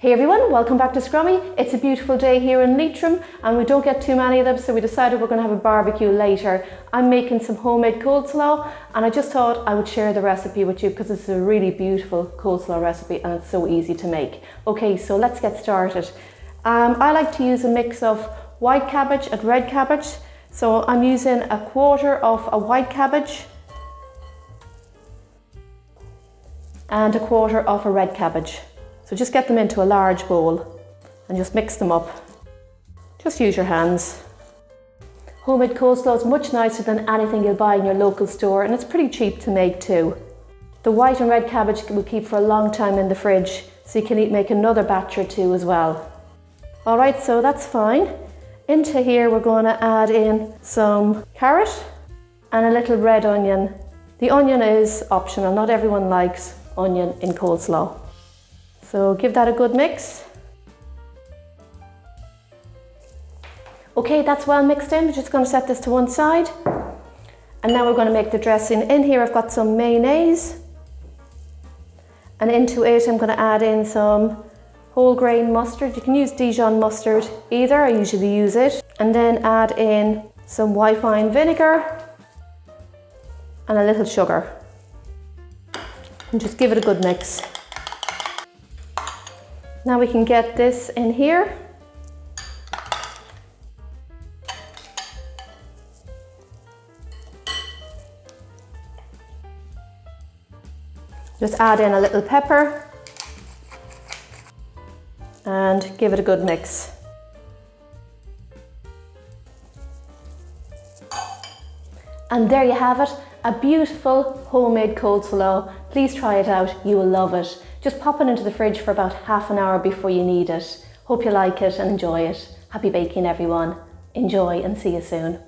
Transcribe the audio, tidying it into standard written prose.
Hey everyone, welcome back to Scrummy. It's a beautiful day here in Leitrim and we don't get too many of them, so we decided we're going to have a barbecue later. I'm making some homemade coleslaw and I just thought I would share the recipe with you because it's a really beautiful coleslaw recipe and it's so easy to make. Okay, so let's get started. I like to use a mix of white cabbage and red cabbage. So I'm using a quarter of a white cabbage and a quarter of a red cabbage. So just get them into a large bowl and just mix them up. Just use your hands. Homemade coleslaw is much nicer than anything you'll buy in your local store and it's pretty cheap to make too. The white and red cabbage will keep for a long time in the fridge, so you can make another batch or two as well. Alright, so that's fine. Into here we're going to add in some carrot and a little red onion. The onion is optional, not everyone likes onion in coleslaw. So give that a good mix. Okay, that's well mixed in. We're just going to set this to one side. And now we're going to make the dressing. In here I've got some mayonnaise. And into it I'm going to add in some wholegrain mustard. You can use Dijon mustard either, I usually use it. And then add in some white wine vinegar and a little sugar. And just give it a good mix. Now we can get this in here. Just add in a little pepper and give it a good mix. And there you have it, a beautiful homemade coleslaw. Please try it out, you will love it. Just pop it into the fridge for about half an hour before you need it. Hope you like it and enjoy it. Happy baking everyone. Enjoy and see you soon.